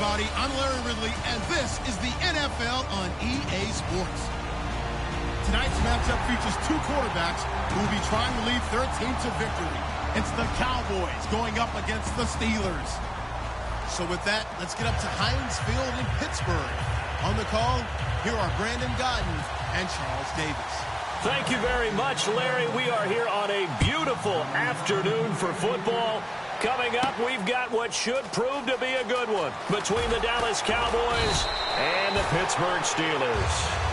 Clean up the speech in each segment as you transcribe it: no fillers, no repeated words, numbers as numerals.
everybody. I'm Larry Ridley, and this is the NFL on EA Sports. Tonight's matchup features two quarterbacks who will be trying to lead their team to victory. It's the Cowboys going up against the Steelers. So with that, let's get up to Heinz Field in Pittsburgh. On the call, here are Brandon Godden and Charles Davis. Thank you very much, Larry. We are here on a beautiful afternoon for football. Coming up, we've got what should prove to be a good one between the Dallas Cowboys and the Pittsburgh Steelers.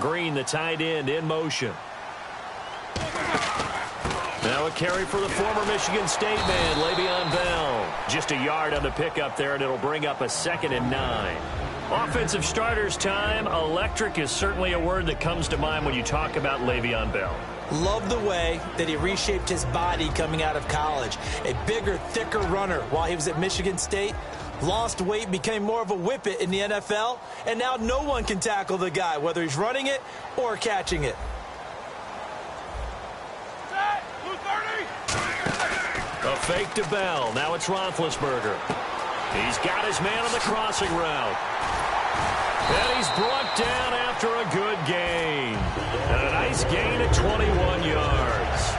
Green, the tight end, in motion. Now a carry for the former Michigan State man, Le'Veon Bell. Just a yard on the pickup there, and it'll bring up a 2nd and 9. Offensive starters time. Electric is certainly a word that comes to mind when you talk about Le'Veon Bell. Love the way that he reshaped his body coming out of college. A bigger, thicker runner while he was at Michigan State. Lost weight, became more of a whippet in the NFL, and now no one can tackle the guy, whether he's running it or catching it. A fake to Bell. Now it's Roethlisberger. He's got his man on the crossing route. And he's brought down after a good gain. And a nice gain at 21 yards.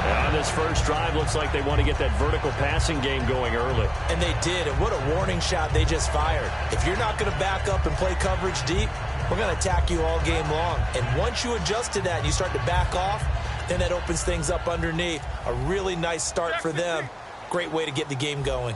On this first drive, looks like they want to get that vertical passing game going early. And they did, and what a warning shot they just fired. If you're not going to back up and play coverage deep, we're going to attack you all game long. And once you adjust to that and you start to back off, then that opens things up underneath. A really nice start for them. Great way to get the game going.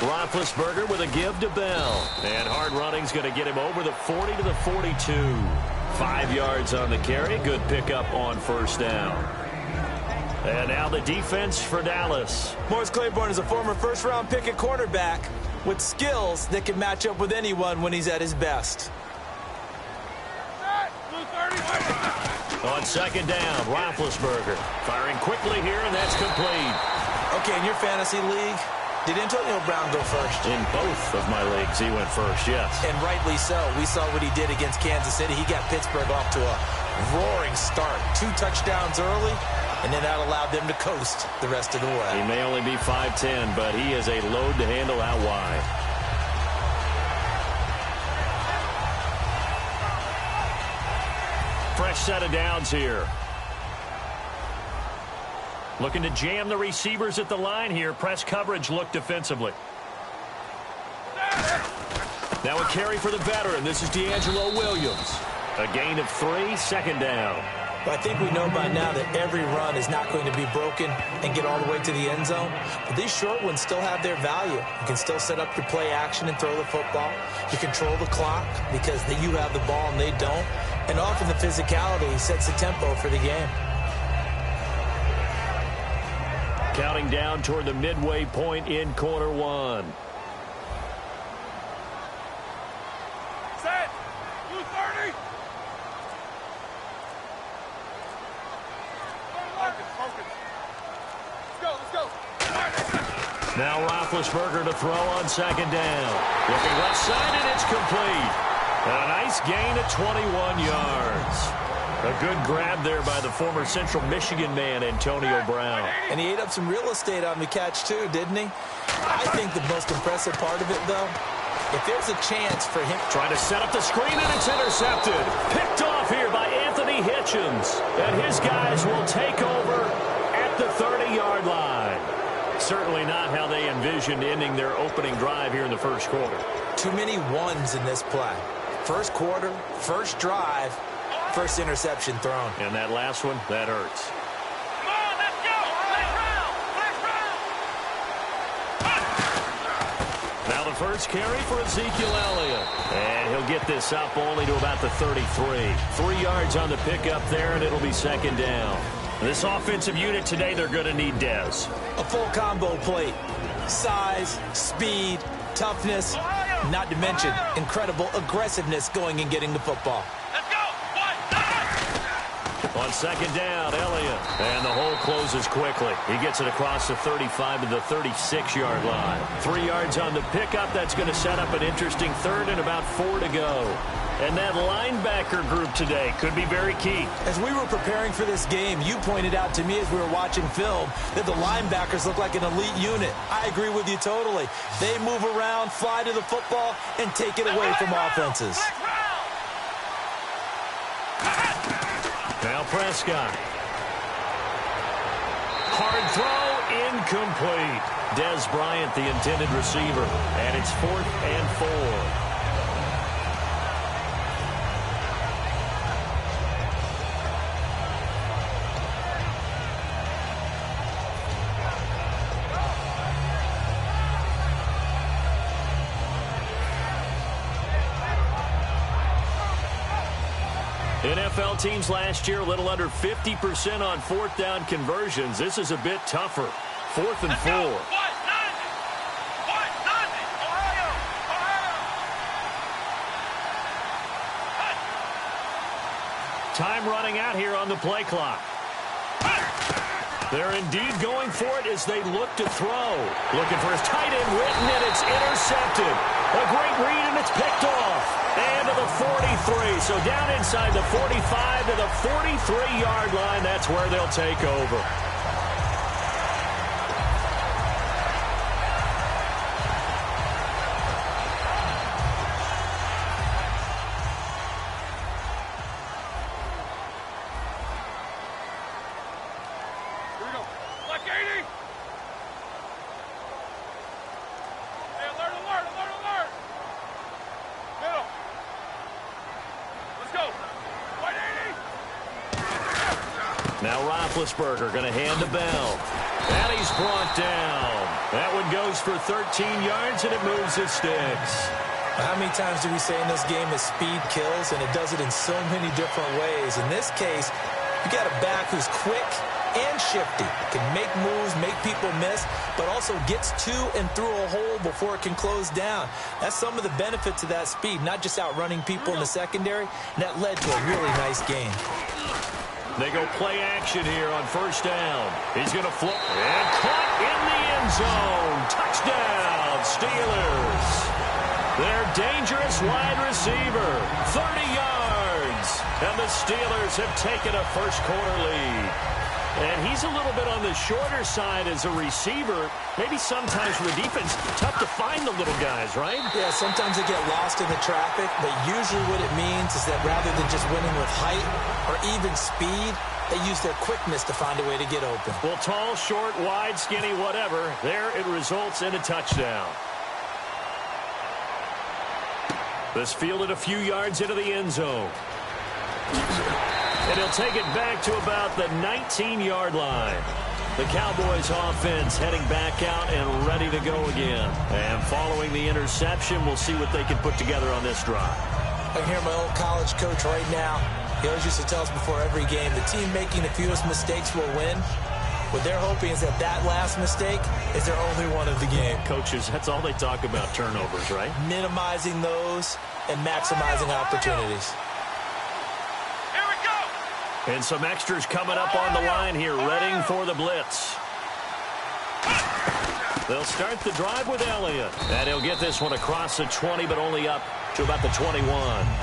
Roethlisberger with a give to Bell. And hard running's going to get him over the 40 to the 42. 5 yards on the carry. Good pickup on first down. And now the defense for Dallas. Morris Claiborne is a former first-round pick at quarterback with skills that can match up with anyone when he's at his best. On 2nd down, Roethlisberger firing quickly here, and that's complete. Okay, in your fantasy league, did Antonio Brown go first? In both of my leagues, he went first, yes. And rightly so. We saw what he did against Kansas City. He got Pittsburgh off to a roaring start. 2 touchdowns early, and then that allowed them to coast the rest of the way. He may only be 5'10", but he is a load to handle out wide. Fresh set of downs here. Looking to jam the receivers at the line here. Press coverage look defensively. Now a carry for the veteran. This is D'Angelo Williams. A gain of 3, 2nd down. But I think we know by now that every run is not going to be broken and get all the way to the end zone. But these short ones still have their value. You can still set up your play action and throw the football. You control the clock because you have the ball and they don't. And often the physicality sets the tempo for the game. Counting down toward the midway point in quarter 1. Set. 230. Focus. Let's go. Now Roethlisberger to throw on 2nd down. Looking left side, and it's complete. And a nice gain of 21 yards. A good grab there by the former Central Michigan man, Antonio Brown. And he ate up some real estate on the catch, too, didn't he? I think the most impressive part of it, though, if there's a chance for him... Trying to set up the screen, and it's intercepted. Picked off here by Anthony Hitchens. And his guys will take over at the 30-yard line. Certainly not how they envisioned ending their opening drive here in the first quarter. Too many ones in this play. First quarter, first drive, first interception thrown. And that last one, that hurts. Come on, let's go. Last round. first carry for Ezekiel Elliott. And he'll get this up only to about the 33. 3 yards on the pickup there, and it'll be second down. This offensive unit today, they're going to need Dez. A full combo plate. Size, speed, toughness, not to mention incredible aggressiveness going and getting the football. On second down, Elliott. And the hole closes quickly. He gets it across the 35 to the 36-yard line. 3 yards on the pickup. That's going to set up an interesting third and about 4 to go. And that linebacker group today could be very key. As we were preparing for this game, you pointed out to me as we were watching film that the linebackers look like an elite unit. I agree with you totally. They move around, fly to the football, and take it away from offenses. Now Prescott. Hard throw, incomplete. Dez Bryant, the intended receiver. And it's 4th and 4. NFL teams last year a little under 50% on 4th down conversions. This is a bit tougher. 4th and 4. Time running out here on the play clock. They're indeed going for it as they look to throw. Looking for his tight end, Witten, and it's intercepted. A great read, and it's picked off. And to the 43. So down inside the 45 to the 43-yard line. That's where they'll take over. Now Roethlisberger going to hand the bell. And he's brought down. That one goes for 13 yards, and it moves the sticks. How many times do we say in this game that speed kills, and it does it in so many different ways? In this case, you got a back who's quick and shifty, can make moves, make people miss, but also gets to and through a hole before it can close down. That's some of the benefits of that speed, not just outrunning people in the secondary, and that led to a really nice game. They go play action here on first down. He's going to flip and caught in the end zone. Touchdown, Steelers. Their dangerous wide receiver, 30 yards. And the Steelers have taken a first-quarter lead. And he's a little bit on the shorter side as a receiver. Maybe sometimes for the defense, tough to find the little guys, right? Yeah, sometimes they get lost in the traffic, but usually what it means is that rather than just winning with height or even speed, they use their quickness to find a way to get open. Well, tall, short, wide, skinny, whatever, there it results in a touchdown. This fielded a few yards into the end zone. And he'll take it back to about the 19-yard line. The Cowboys offense heading back out and ready to go again. And following the interception, we'll see what they can put together on this drive. I can hear my old college coach right now. He always used to tell us before every game, the team making the fewest mistakes will win. What they're hoping is that that last mistake is their only one of the game. Coaches, that's all they talk about, turnovers, right? Minimizing those and maximizing opportunities. And some extras coming up on the line here, readying for the blitz. They'll start the drive with Elliott. And he'll get this one across the 20, but only up to about the 21.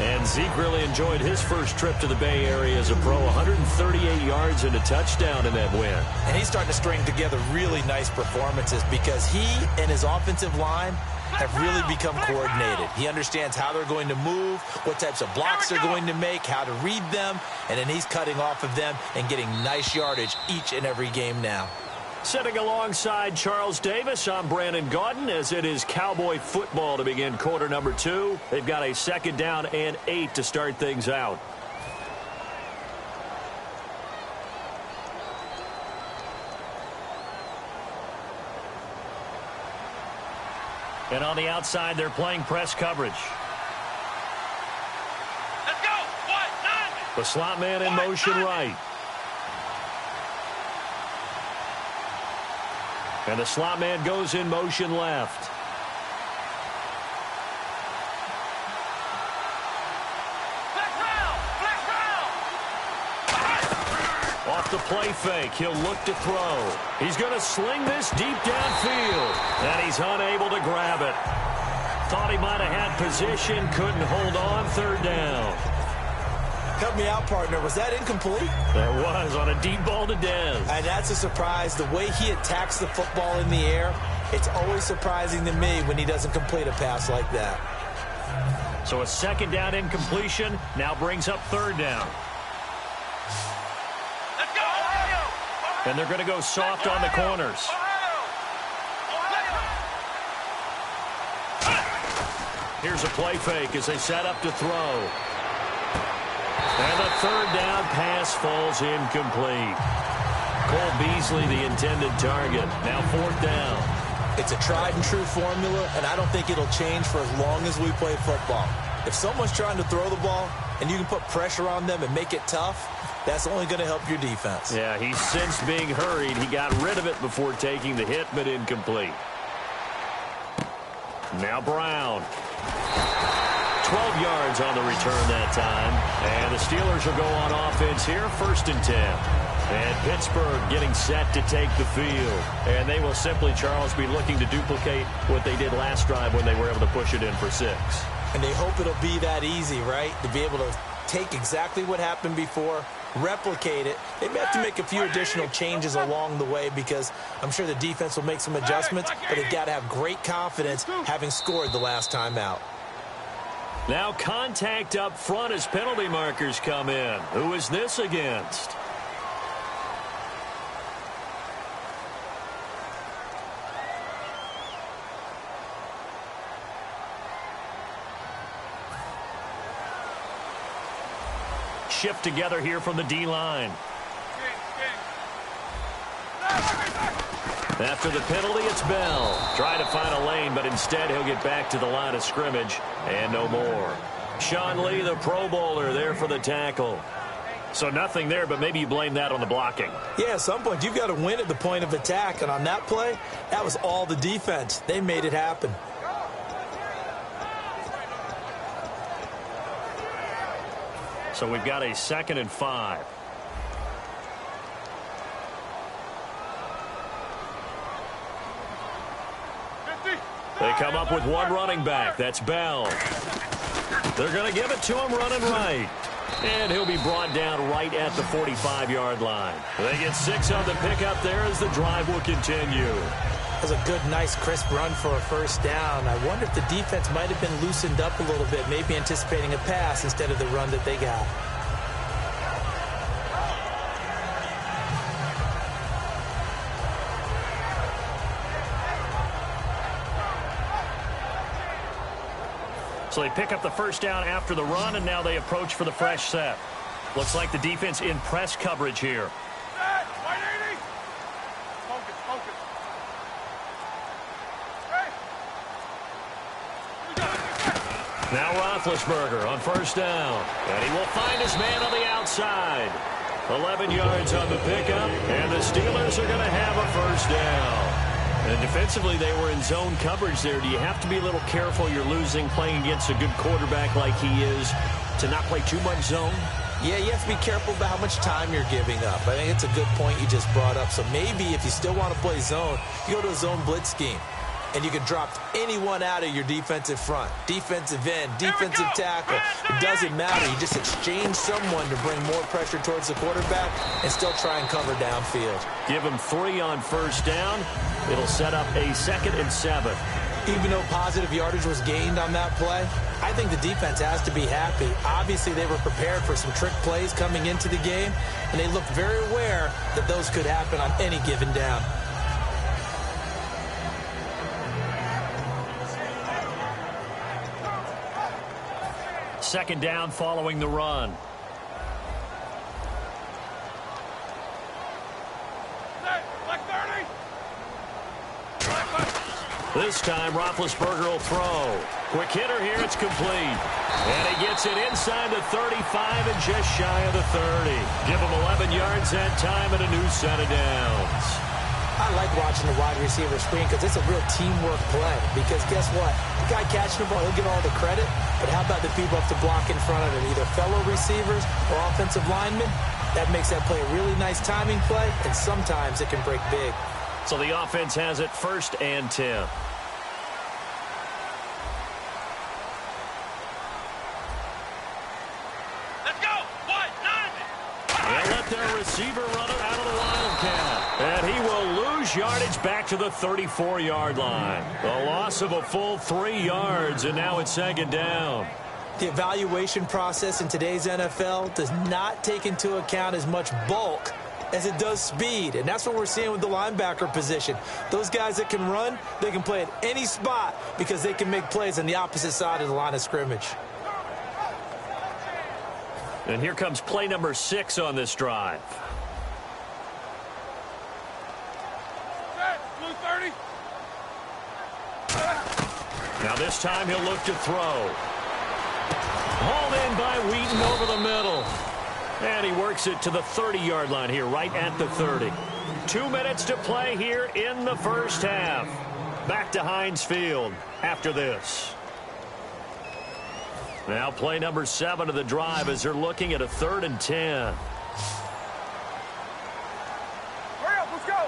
And Zeke really enjoyed his first trip to the Bay Area as a pro. 138 yards and a touchdown in that win. And he's starting to string together really nice performances because he and his offensive line have really become coordinated. He understands how they're going to move, what types of blocks they're going to make, how to read them, and then he's cutting off of them and getting nice yardage each and every game now. Sitting alongside Charles Davis, I'm Brandon Gaudin as it is Cowboy football to begin quarter number 2. They've got a second down and 8 to start things out. And on the outside, they're playing press coverage. Let's go. What? None. The slot man in motion right. And the slot man goes in motion left. Off the play fake, he'll look to throw. He's going to sling this deep downfield, and he's unable to grab it. Thought he might have had position, couldn't hold on, third down. Help me out, partner. Was that incomplete? That was on a deep ball to Dez. And that's a surprise. The way he attacks the football in the air, it's always surprising to me when he doesn't complete a pass like that. So a second down incompletion now brings up third down. Let's go. And they're going to go soft on the corners. Here's a play fake as they set up to throw. And the third down pass falls incomplete. Cole Beasley, the intended target. Now fourth down. It's a tried and true formula, and I don't think it'll change for as long as we play football. If someone's trying to throw the ball and you can put pressure on them and make it tough, that's only going to help your defense. Yeah, he sensed being hurried. He got rid of it before taking the hit, but incomplete. Now Brown. 12 yards on the return that time. And the Steelers will go on offense here, 1st and 10. And Pittsburgh getting set to take the field. And they will simply, Charles, be looking to duplicate what they did last drive when they were able to push it in for 6. And they hope it'll be that easy, right? To be able to take exactly what happened before, replicate it. They may have to make a few additional changes along the way because I'm sure the defense will make some adjustments, but they've got to have great confidence having scored the last time out. Now contact up front as penalty markers come in. Who is this against? Shift together here from the D-line. After the penalty, it's Bell. Trying to find a lane, but instead he'll get back to the line of scrimmage and no more. Sean Lee, the Pro Bowler, there for the tackle. So nothing there, but maybe you blame that on the blocking. Yeah, at some point you've got to win at the point of attack, and on that play, that was all the defense. They made it happen. So we've got a 2nd and 5. They come up with one running back. That's Bell. They're going to give it to him running right. And he'll be brought down right at the 45-yard line. They get 6 on the pickup there as the drive will continue. That was a good, nice, crisp run for a first down. I wonder if the defense might have been loosened up a little bit, maybe anticipating a pass instead of the run that they got. So they pick up the first down after the run, and now they approach for the fresh set. Looks like the defense in press coverage here. Now Roethlisberger on first down. And he will find his man on the outside. 11 yards on the pickup, and the Steelers are going to have a first down. And defensively, they were in zone coverage there. Do you have to be a little careful? You're losing playing against a good quarterback like he is to not play too much zone? Yeah, you have to be careful about how much time you're giving up. I think it's a good point you just brought up. So maybe if you still want to play zone, you go to a zone blitz scheme. And you can drop anyone out of your defensive front. Defensive end, defensive tackle. It doesn't matter. You just exchange someone to bring more pressure towards the quarterback and still try and cover downfield. Give him 3 on first down. It'll set up a 2nd and 7. Even though positive yardage was gained on that play, I think the defense has to be happy. Obviously, they were prepared for some trick plays coming into the game, and they looked very aware that those could happen on any given down. Second down following the run. This time, Roethlisberger will throw. Quick hitter here, it's complete. And he gets it inside the 35 and just shy of the 30. Give him 11 yards that time and a new set of downs. I like watching the wide receiver screen because it's a real teamwork play. Because guess what? The guy catching the ball, he'll get all the credit. But how about the people up to block in front of him? Either fellow receivers or offensive linemen. That makes that play a really nice timing play, and sometimes it can break big. So the offense has it 1st and 10. Let's go. 190. They let their receiver runner out of the Wildcat. And he will lose yardage back to the 34-yard line. A loss of a full 3 yards, and now it's 2nd down. The evaluation process in today's NFL does not take into account as much bulk as it does speed. And that's what we're seeing with the linebacker position. Those guys that can run, they can play at any spot because they can make plays on the opposite side of the line of scrimmage. And here comes play number 6 on this drive. Blue 30. Now this time he'll look to throw. Hauled in by Wheaton over the middle. And he works it to the 30-yard line here, right at the 30. 2 minutes to play here in the first half. Back to Heinz Field after this. Now play number 7 of the drive as they're looking at a 3rd and 10. Hurry up, let's go.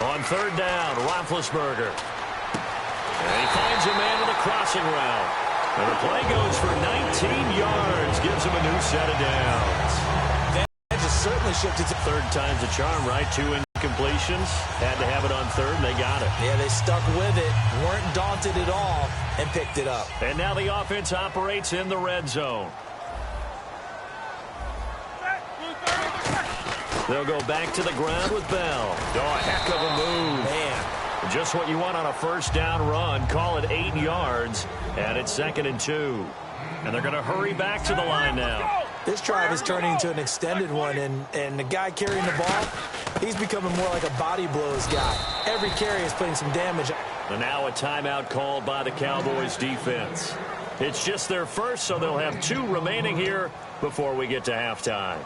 On 3rd down, Roethlisberger. And he finds a man with a crossing route. And the play goes for 19 yards. Gives him a new set of downs. That just certainly shifted to 3rd time's a charm, right? 2 incompletions. Had to have it on 3rd, and they got it. Yeah, they stuck with it, weren't daunted at all, and picked it up. And now the offense operates in the red zone. They'll go back to the ground with Bell. Oh, a heck of a move. Man. Just what you want on a 1st down run. Call it 8 yards, and it's 2nd and 2. And they're going to hurry back to the line now. This drive is turning into an extended one, and the guy carrying the ball, he's becoming more like a body blows guy. Every carry is putting some damage. And now a timeout called by the Cowboys defense. It's just their first, so they'll have 2 remaining here before we get to halftime.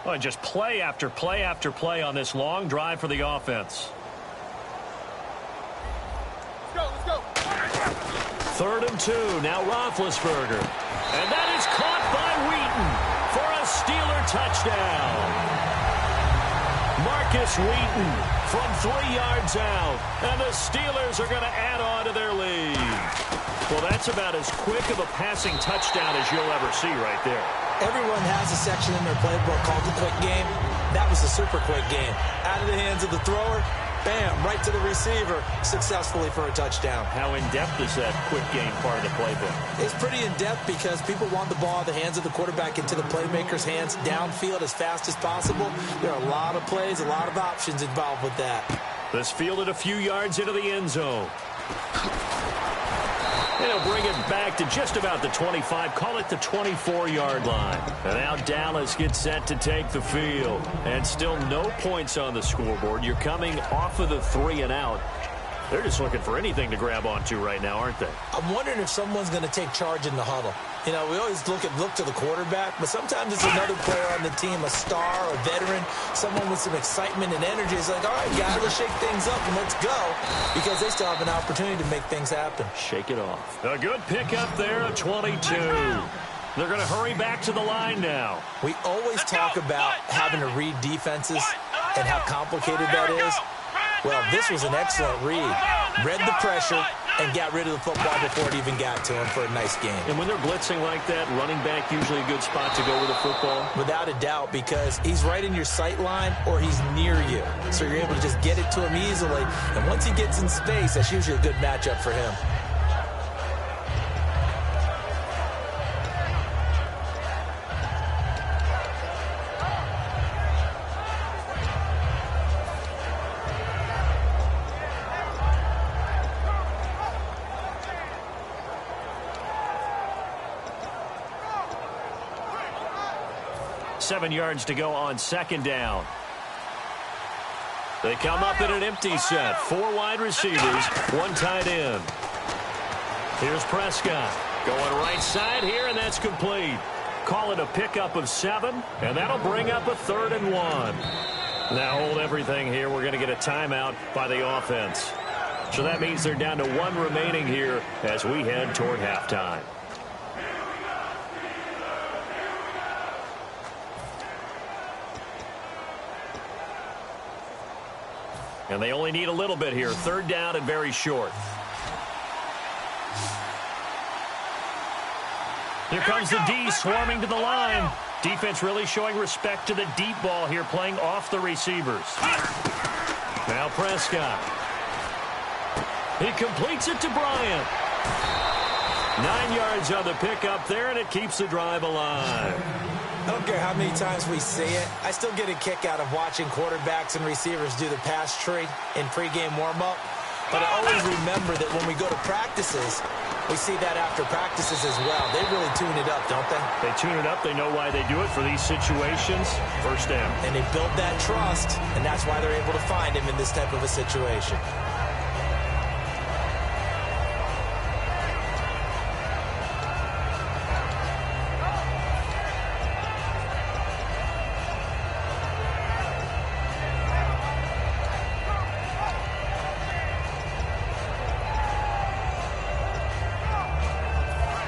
Well, just play after play after play on this long drive for the offense. Let's go. 3rd and 2. Now Roethlisberger. And that is caught by Wheaton for a Steeler touchdown. Marcus Wheaton from 3 yards out. And the Steelers are going to add on to their lead. Well, that's about as quick of a passing touchdown as you'll ever see right there. Everyone has a section in their playbook called the quick game. That was a super quick game. Out of the hands of the thrower, bam, right to the receiver, successfully for a touchdown. How in-depth is that quick game part of the playbook? It's pretty in-depth because people want the ball out of the hands of the quarterback into the playmaker's hands downfield as fast as possible. There are a lot of plays, a lot of options involved with that. This fielded a few yards into the end zone. And he'll bring it back to just about the 25, call it the 24-yard line. And now Dallas gets set to take the field. And still no points on the scoreboard. You're coming off of the 3 and out. They're just looking for anything to grab onto right now, aren't they? I'm wondering if someone's going to take charge in the huddle. You know, we always look to the quarterback, but sometimes it's another player on the team, a star, a veteran, someone with some excitement and energy. It's like, all right, guys, let's shake things up and let's go, because they still have an opportunity to make things happen. Shake it off. A good pickup there at 22. They're going to hurry back to the line now. We always talk about having to read defenses and how complicated that is. Well, this was an excellent read. Read the pressure, and got rid of the football before it even got to him for a nice game. And when they're blitzing like that, running back usually a good spot to go with the football? Without a doubt, because he's right in your sight line or he's near you. So you're able to just get it to him easily. And once he gets in space, that's usually a good matchup for him. Seven yards to go on second down. They come up in an empty set. 4 wide receivers, 1 tight end. Here's Prescott going right side here, and that's complete. Call it a pickup of 7, and that'll bring up a 3rd and 1. Now hold everything here. We're going to get a timeout by the offense. So that means they're down to 1 remaining here as we head toward halftime. And they only need a little bit here. 3rd down and very short. Here comes the D swarming to the line. Defense really showing respect to the deep ball here, playing off the receivers. Now Prescott. He completes it to Bryant. 9 yards on the pickup there, and it keeps the drive alive. I don't care how many times we see it. I still get a kick out of watching quarterbacks and receivers do the pass tree in pregame warm-up. But I always remember that when we go to practices, we see that after practices as well. They really tune it up, don't they? They tune it up. They know why they do it for these situations. 1st down. And they build that trust, and that's why they're able to find him in this type of a situation.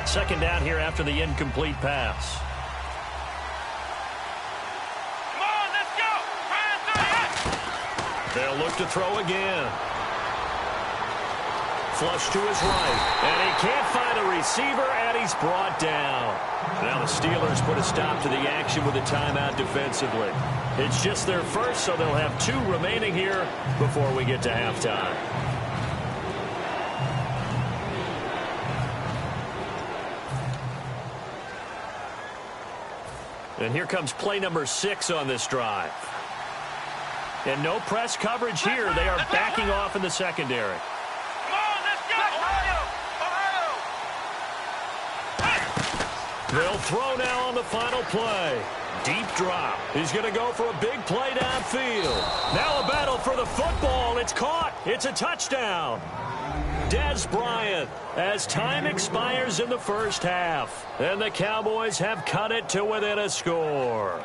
Second down here after the incomplete pass. Come on, let's go. Try and They'll look to throw again. Flush to his right. And he can't find a receiver, and he's brought down. Now the Steelers put a stop to the action with a timeout defensively. It's just their first, so they'll have 2 remaining here before we get to halftime. And here comes play number 6 on this drive. And no press coverage here. They are backing off in the secondary. Come on, let's go. Ohio. They'll throw now on the final play. Deep drop. He's going to go for a big play downfield. Now a battle for the football. It's caught. It's a touchdown. Des Bryant, as time expires in the first half. And the Cowboys have cut it to within a score.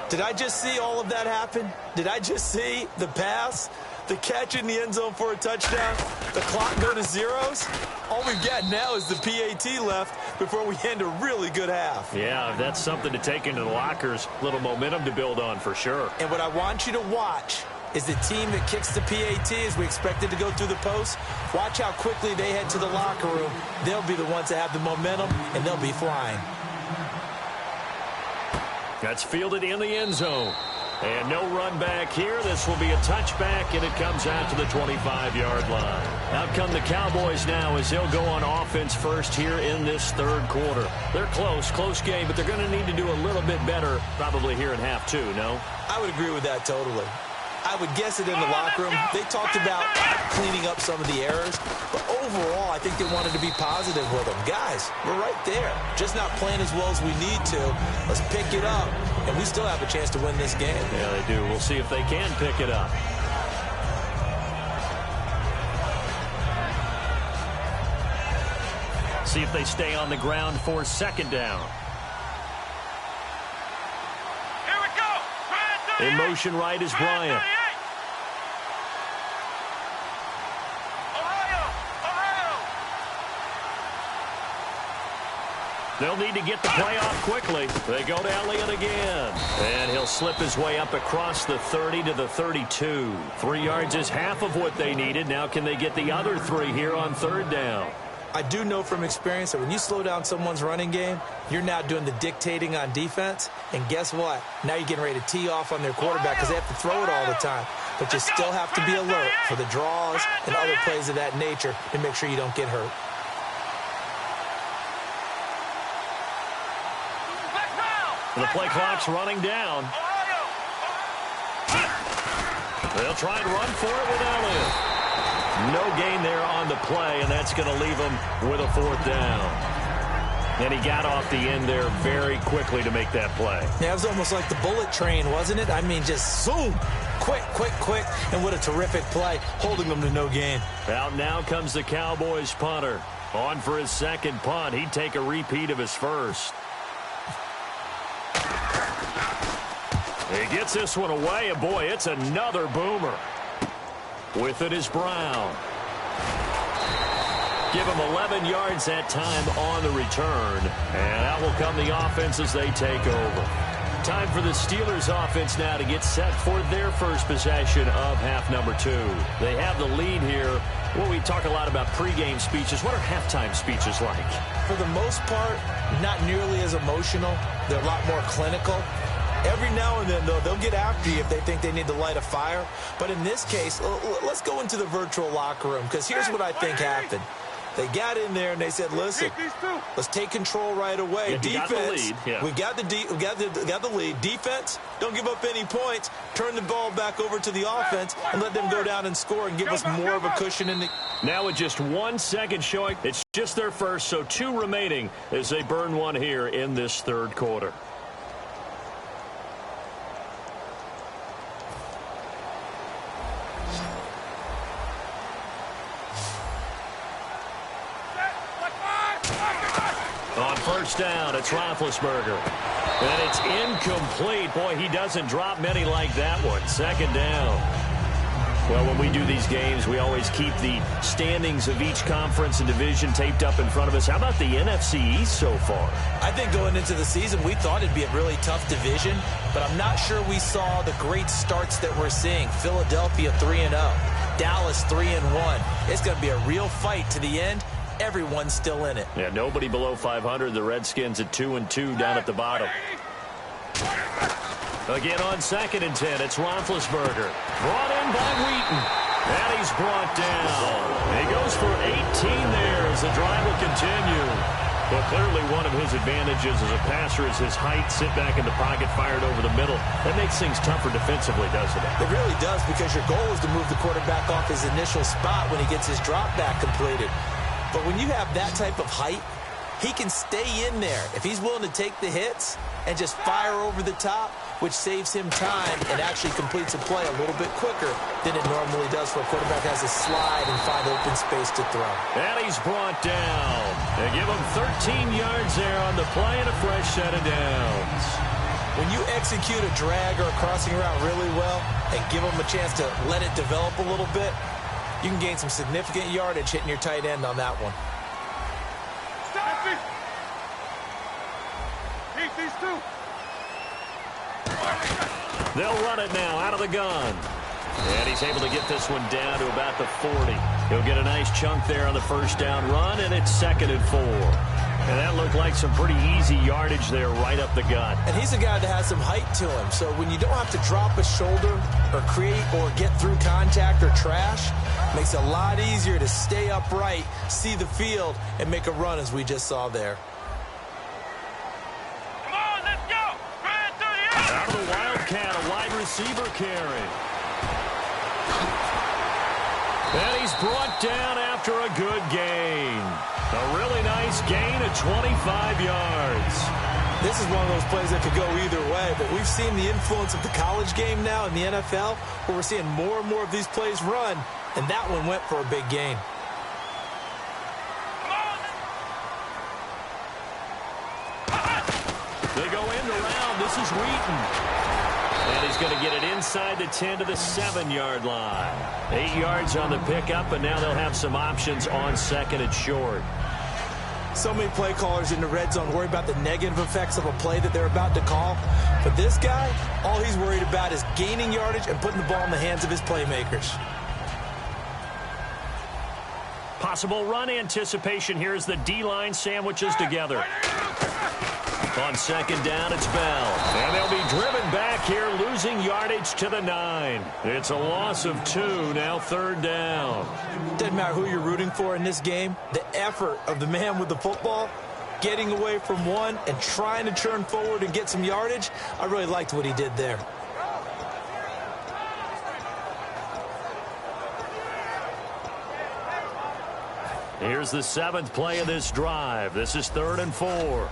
Did I just see all of that happen? Did I just see the pass, the catch in the end zone for a touchdown, the clock go to zeros? All we've got now is the PAT left before we end a really good half. Yeah, that's something to take into the lockers. Little momentum to build on for sure. And what I want you to watch is the team that kicks the PAT as we expected to go through the post. Watch how quickly they head to the locker room. They'll be the ones that have the momentum, and they'll be flying. That's fielded in the end zone. And no run back here. This will be a touchback, and it comes out to the 25-yard line. Out come the Cowboys now as they'll go on offense first here in this 3rd quarter. They're close game, but they're going to need to do a little bit better probably here in half 2, no? I would agree with that totally. I would guess it in the locker room. They talked about cleaning up some of the errors, but overall, I think they wanted to be positive with them. Guys, we're right there. Just not playing as well as we need to. Let's pick it up, and we still have a chance to win this game. Yeah, they do. We'll see if they can pick it up. See if they stay on the ground for 2nd down. Here we go. In motion right is Bryant. They'll need to get the play off quickly. They go to Elliott again. And he'll slip his way up across the 30 to the 32. 3 yards is half of what they needed. Now can they get the other 3 here on third down? I do know from experience that when you slow down someone's running game, you're now doing the dictating on defense. And guess what? Now you're getting ready to tee off on their quarterback because they have to throw it all the time. But you still have to be alert for the draws and other plays of that nature to make sure you don't get hurt. The play clock's running down. They'll try and run for it with Elliott. No gain there on the play, and that's going to leave them with a 4th down. And he got off the end there very quickly to make that play. Yeah, it was almost like the bullet train, wasn't it? I mean, just zoom. Quick, quick, quick. And what a terrific play, holding them to no gain. Out now comes the Cowboys punter. On for his second punt. He'd take a repeat of his first. He gets this one away, and boy, it's another boomer. With it is Brown. Give him 11 yards that time on the return. And out will come the offense as they take over. Time for the Steelers offense now to get set for their first possession of half number 2. They have the lead here. Well, we talk a lot about pregame speeches. What are halftime speeches like? For the most part, not nearly as emotional. They're a lot more clinical. Every now and then, though, they'll get after you if they think they need to light a fire. But in this case, let's go into the virtual locker room, because here's what I think happened. They got in there and they said, listen, let's take control right away. Yeah, defense, we got the lead. Defense, don't give up any points. Turn the ball back over to the offense and let them go down and score and give us more of a cushion in the... Now with just 1 second showing, it's just their first, so 2 remaining as they burn one here in this third quarter. On first down, it's Roethlisberger. And it's incomplete. Boy, he doesn't drop many like that one. Second down. Well, when we do these games, we always keep the standings of each conference and division taped up in front of us. How about the NFC East so far? I think going into the season, we thought it'd be a really tough division, but I'm not sure we saw the great starts that we're seeing. Philadelphia 3-0, Dallas 3-1. It's going to be a real fight to the end. Everyone's still in it. Yeah, nobody below 500. The Redskins at 2-2 down at the bottom. Again on 2nd and 10, it's Roethlisberger. Brought in by Wheaton. And he's brought down. He goes for 18 there as the drive will continue. Well, clearly one of his advantages as a passer is his height. Sit back in the pocket, fired over the middle. That makes things tougher defensively, doesn't it? It really does, because your goal is to move the quarterback off his initial spot when he gets his drop back completed. But when you have that type of height, he can stay in there if he's willing to take the hits and just fire over the top, which saves him time and actually completes a play a little bit quicker than it normally does for a quarterback who has to slide and find open space to throw. And he's brought down. They give him 13 yards there on the play and a fresh set of downs. When you execute a drag or a crossing route really well and give them a chance to let it develop a little bit, you can gain some significant yardage hitting your tight end on that one. They'll run it now out of the gun. And he's able to get this one down to about the 40. He'll get a nice chunk there on the first down run, and it's 2nd and 4. And that looked like some pretty easy yardage there right up the gut. And he's a guy that has some height to him. So when you don't have to drop a shoulder or create or get through contact or trash, makes it a lot easier to stay upright, see the field, and make a run as we just saw there. Come on, let's go. Run through the air. Out of the Wildcat, a wide receiver carry. And he's brought down after a good gain. A really nice gain of 25 yards. This is one of those plays that could go either way, but we've seen the influence of the college game now in the NFL, where we're seeing more and more of these plays run, and that one went for a big gain. They go end around. This is Wheaton. And he's going to get it inside the 10 to the 7-yard line. 8 yards on the pickup, and now they'll have some options on 2nd and short. So many play callers in the red zone worry about the negative effects of a play that they're about to call. But this guy, all he's worried about is gaining yardage and putting the ball in the hands of his playmakers. Possible run anticipation here as the D-line sandwiches together. On second down, it's Bell. And they'll be driven back here, losing yardage to the 9. It's a loss of 2, now third down. Doesn't matter who you're rooting for in this game. The effort of the man with the football, getting away from one and trying to turn forward and get some yardage, I really liked what he did there. Here's the 7th play of this drive. This is 3rd and 4.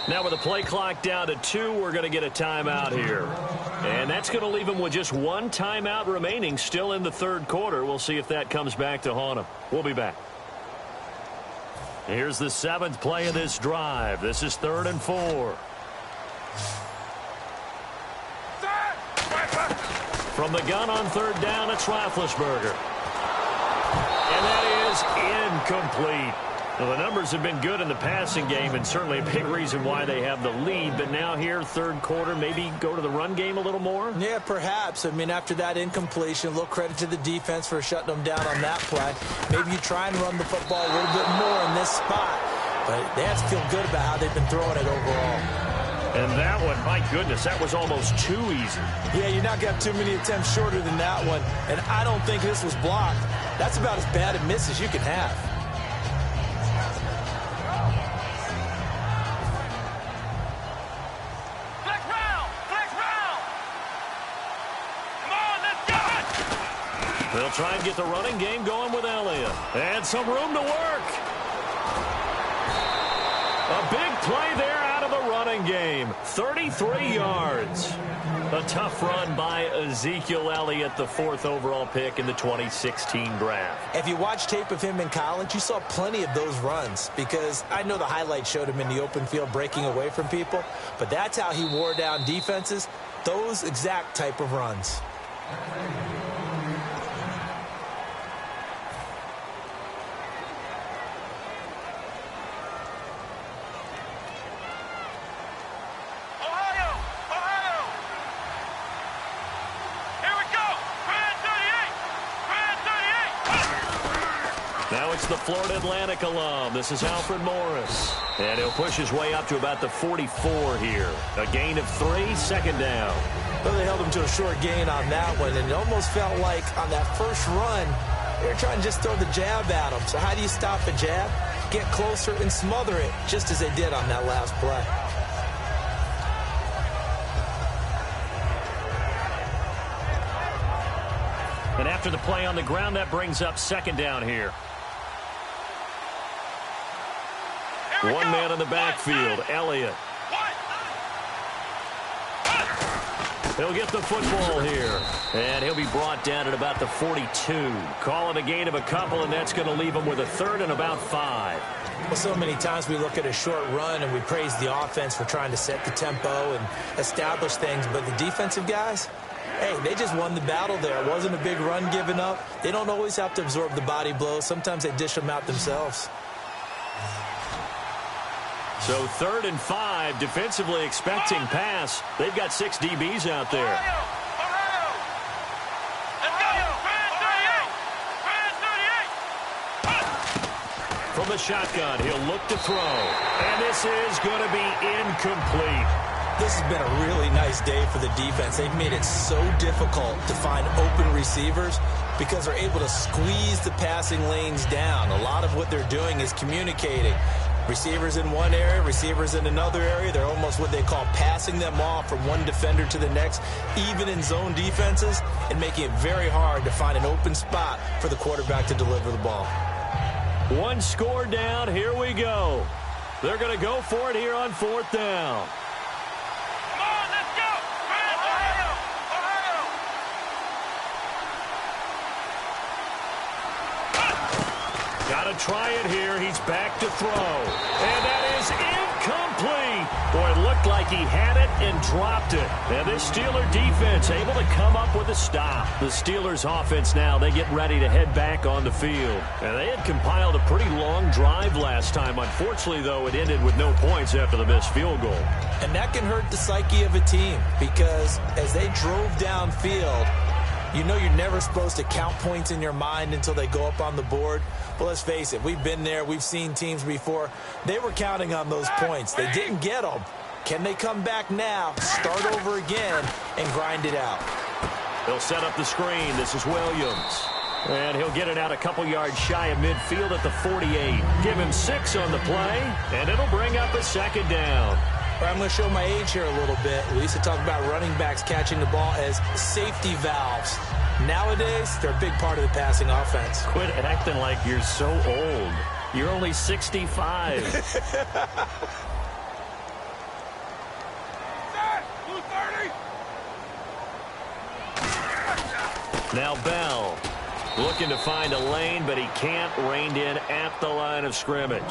Now with the play clock down to 2, we're going to get a timeout here. And that's going to leave them with just one timeout remaining still in the 3rd quarter. We'll see if that comes back to haunt them. We'll be back. Here's the 7th play of this drive. This is 3rd and 4. From the gun on 3rd down, it's Roethlisberger. And that is incomplete. Well, the numbers have been good in the passing game and certainly a big reason why they have the lead. But now here, 3rd quarter, maybe go to the run game a little more? Yeah, perhaps. I mean, after that incompletion, a little credit to the defense for shutting them down on that play. Maybe you try and run the football a little bit more in this spot. But they have to feel good about how they've been throwing it overall. And that one, my goodness, that was almost too easy. Yeah, you're not going to have too many attempts shorter than that one. And I don't think this was blocked. That's about as bad a miss as you can have. They'll try and get the running game going with Elliott. And some room to work. A big play there out of the running game. 33 yards. A tough run by Ezekiel Elliott, the 4th overall pick in the 2016 draft. If you watch tape of him in college, you saw plenty of those runs because I know the highlights showed him in the open field breaking away from people, but that's how he wore down defenses, those exact type of runs. Now it's the Florida Atlantic alum. This is Alfred Morris. And he'll push his way up to about the 44 here. A gain of 3, 2nd down. Well, they held him to a short gain on that one, and it almost felt like on that first run, they were trying to just throw the jab at him. So how do you stop a jab? Get closer and smother it, just as they did on that last play. And after the play on the ground, that brings up 2nd down here. One man in the backfield, Elliott. He'll get the football here. And he'll be brought down at about the 42. Call it a gain of a couple, and that's going to leave him with a 3rd and about 5. Well, so many times we look at a short run and we praise the offense for trying to set the tempo and establish things. But the defensive guys, hey, they just won the battle there. It wasn't a big run given up. They don't always have to absorb the body blows. Sometimes they dish them out themselves. So 3rd and 5, defensively expecting pass. They've got 6 DBs out there. From the shotgun, he'll look to throw. And this is going to be incomplete. This has been a really nice day for the defense. They've made it so difficult to find open receivers because they're able to squeeze the passing lanes down. A lot of what they're doing is communicating. Receivers in one area, receivers in another area. They're almost what they call passing them off from one defender to the next, even in zone defenses, and making it very hard to find an open spot for the quarterback to deliver the ball. One score down. Here we go. They're going to go for it here on 4th down. Come on, let's go! Ohio! Got a try it here. He's back to throw. And that is incomplete. Boy, it looked like he had it and dropped it. And this Steeler defense able to come up with a stop. The Steelers offense now, they get ready to head back on the field. And they had compiled a pretty long drive last time. Unfortunately, though, it ended with no points after the missed field goal. And that can hurt the psyche of a team because as they drove downfield, you know you're never supposed to count points in your mind until they go up on the board. But let's face it, we've been there. We've seen teams before. They were counting on those points. They didn't get them. Can they come back now, start over again, and grind it out? They'll set up the screen. This is Williams. And he'll get it out a couple yards shy of midfield at the 48. Give him 6 on the play, and it'll bring up a second down. I'm going to show my age here a little bit. We used to talk about running backs catching the ball as safety valves. Nowadays, they're a big part of the passing offense. Quit acting like you're so old. You're only 65. Now Bell looking to find a lane, but he can't. Reined in at the line of scrimmage.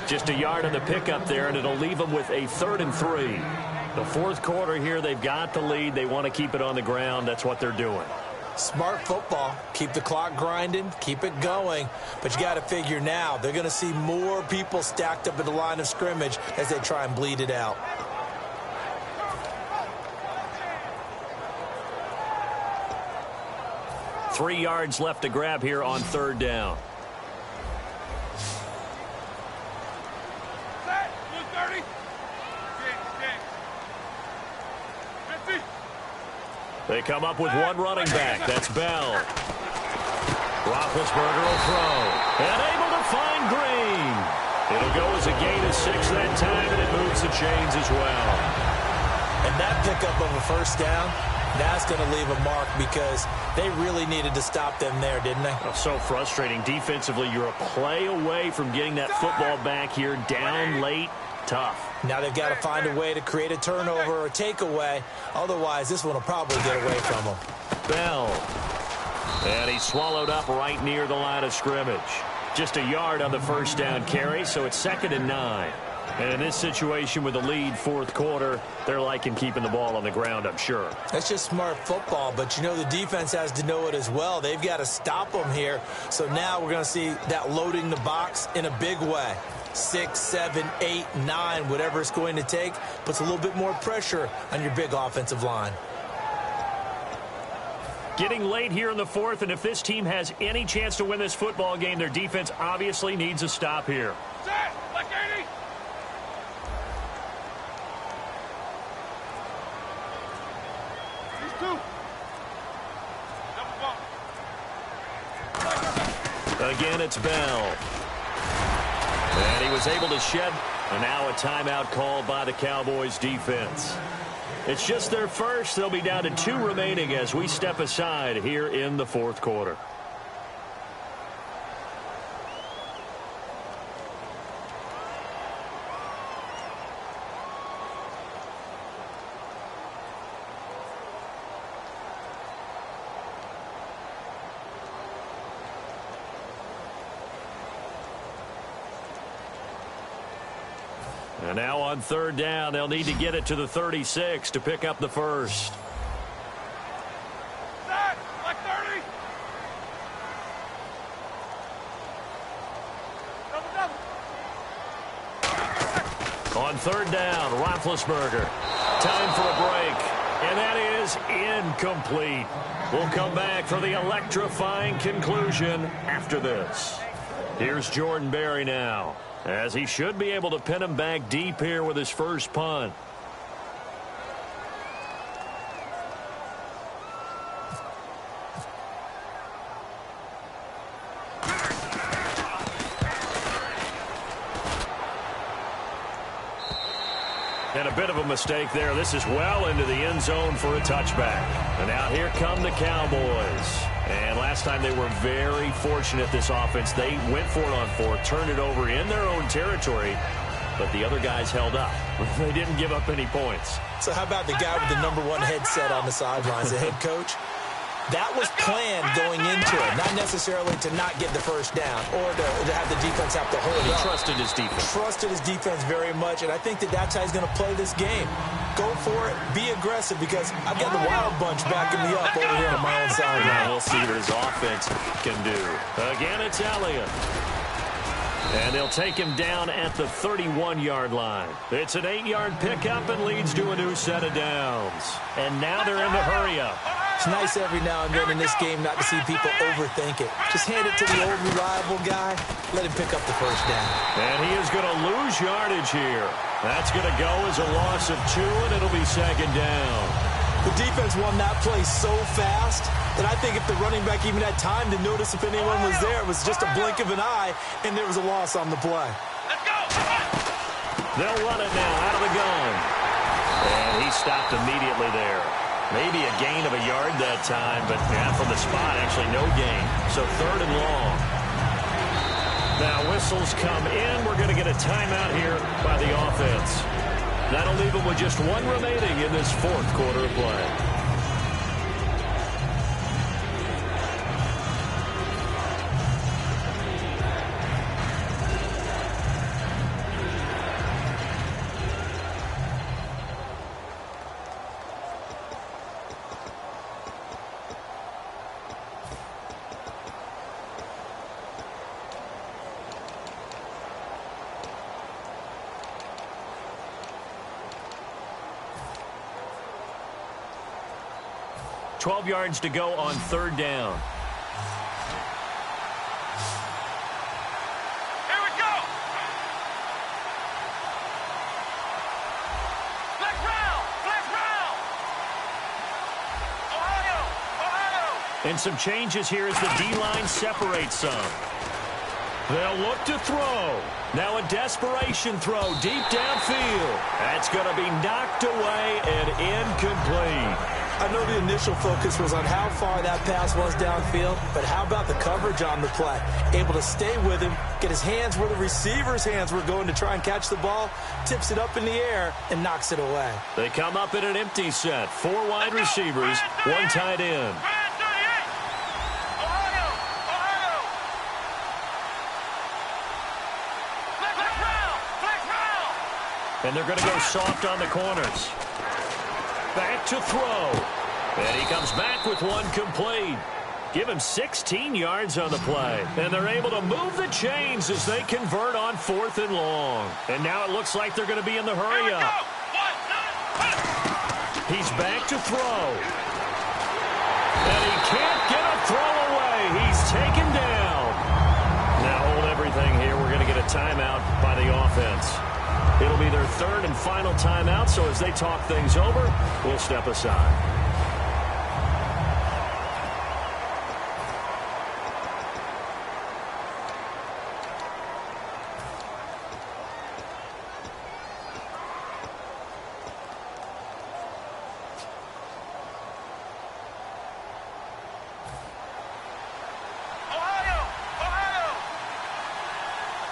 Just a yard on the pickup there, and it'll leave them with a 3rd and 3. The fourth quarter here, they've got the lead. They want to keep it on the ground. That's what they're doing. Smart football. Keep the clock grinding. Keep it going. But you got to figure now, they're going to see more people stacked up at the line of scrimmage as they try and bleed it out. Three yards left to grab here on 3rd down. They come up with one running back. That's Bell. Roethlisberger will throw. And able to find Green. It'll go as a gain of 6 that time, and it moves the chains as well. And that pickup of a 1st down, that's going to leave a mark because they really needed to stop them there, didn't they? Oh, so frustrating. Defensively, you're a play away from getting that football back here. Down late, tough. Now they've got to find a way to create a turnover or a takeaway. Otherwise, this one will probably get away from them. Bell. And he's swallowed up right near the line of scrimmage. Just a yard on the 1st down carry, so it's 2nd and 9. And in this situation with the lead, 4th quarter, they're liking keeping the ball on the ground, I'm sure. That's just smart football, but you know the defense has to know it as well. They've got to stop them here. So now we're going to see that loading the box in a big way. 6, 7, 8, 9, whatever it's going to take, puts a little bit more pressure on your big offensive line. Getting late here in the 4th, and if this team has any chance to win this football game, their defense obviously needs a stop here. Set, like 80. Again, it's Bell. And he was able to shed, and now a timeout called by the Cowboys defense. It's just their first. They'll be down to 2 remaining as we step aside here in the 4th quarter. And now on 3rd down, they'll need to get it to the 36 to pick up the first. Set, like 30. Double. On 3rd down, Roethlisberger. Time for a break. And that is incomplete. We'll come back for the electrifying conclusion after this. Here's Jordan Berry now, as he should be able to pin him back deep here with his first punt. And a bit of a mistake there. This is well into the end zone for a touchback. And now here come the Cowboys. And last time they were very fortunate, this offense. They went for it on 4th, turned it over in their own territory, but the other guys held up. They didn't give up any points. So how about the guy with the #1 headset on the sidelines, the head coach? That was planned going into it, not necessarily to not get the first down or to have the defense have to hold He up. trusted his defense. Trusted his defense very much, and I think that's how he's going to play this game. Go for it. Be aggressive, because I've got the Wild Bunch backing me up over here on my own side. Now we'll see what his offense can do. Again, it's Elliott. And they'll take him down at the 31-yard line. It's an 8-yard pickup and leads to a new set of downs. And now they're in the hurry-up. It's nice every now and then in this game not to see people overthink it. Just hand it to the old reliable guy. Let him pick up the first down. And he is going to lose yardage here. That's going to go as a loss of 2, and it'll be second down. The defense won that play so fast that I think if the running back even had time to notice if anyone was there, it was just a blink of an eye, and there was a loss on the play. Let's go. They'll run it now out of the gun. And he stopped immediately there. Maybe a gain of a yard that time, but yeah, from the spot, actually no gain. So 3rd and long. Now whistles come in. We're going to get a timeout here by the offense. That'll leave them with just 1 remaining in this 4th quarter of play. $12 yards to go on 3rd down. Here we go. Flex round. Ohio. And some changes here as the D-line separates some. They'll look to throw. Now a desperation throw deep downfield. That's going to be knocked away and incomplete. I know the initial focus was on how far that pass was downfield, but how about the coverage on the play? Able to stay with him, get his hands where the receiver's hands were going to try and catch the ball, tips it up in the air, and knocks it away. They come up in an empty set. 4 wide receivers, 1 tight end. Ohio. Flex round. And they're going to go soft on the corners. Back to throw. And he comes back with 1 complete. Give him 16 yards on the play. And they're able to move the chains as they convert on 4th and long. And now it looks like they're going to be in the hurry-up. He's back to throw. And he can't get a throw away. He's taken down. Now hold everything here. We're going to get a timeout by the offense. It'll be their 3rd and final timeout, so as they talk things over, we'll step aside.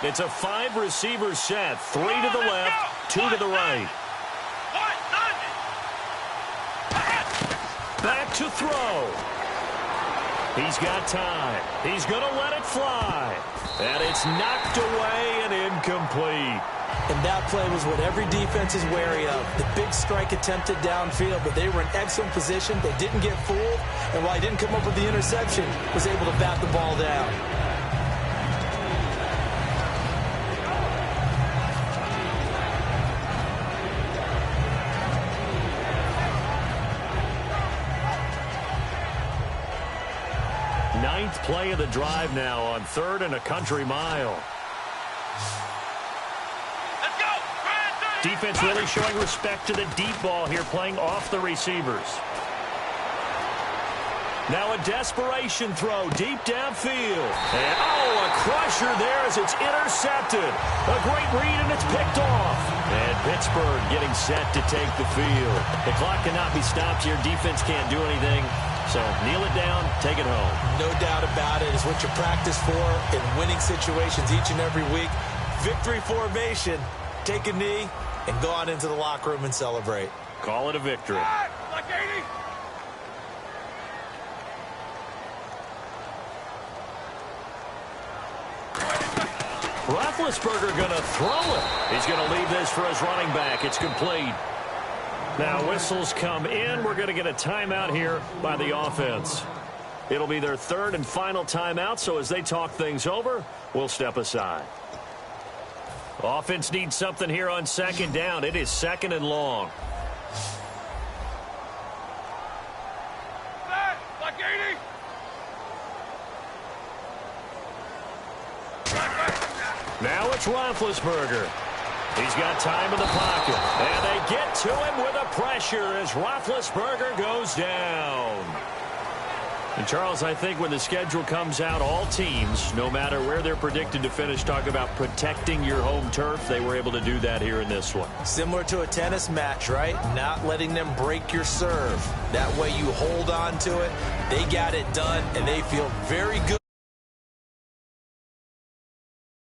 It's a 5-receiver set. 3 to the left, 2 to the right. Back to throw. He's got time. He's going to let it fly. And it's knocked away and incomplete. And that play was what every defense is wary of. The big strike attempted downfield, but they were in excellent position. They didn't get fooled. And while he didn't come up with the interception, was able to bat the ball down. Ninth play of the drive now on 3rd and a country mile. Let's go. Defense really showing respect to the deep ball here, playing off the receivers. Now a desperation throw deep downfield. And, a crusher there as it's intercepted. A great read, and it's picked off. And Pittsburgh getting set to take the field. The clock cannot be stopped here. Defense can't do anything. So kneel it down, take it home. No doubt about it. It's what you practice for in winning situations each and every week. Victory formation. Take a knee and go on into the locker room and celebrate. Call it a victory. Like 80. Roethlisberger going to throw it. He's going to leave this for his running back. It's complete. Now whistles come in. We're going to get a timeout here by the offense. It'll be their third and final timeout, so as they talk things over, we'll step aside. Offense needs something here on second down. It is second and long. Like 80. Now it's Roethlisberger. He's got time in the pocket. And they get to him with the pressure as Roethlisberger goes down. And, Charles, I think when the schedule comes out, all teams, no matter where they're predicted to finish, talk about protecting your home turf. They were able to do that here in this one. Similar to a tennis match, right? Not letting them break your serve. That way you hold on to it. They got it done, and they feel very good.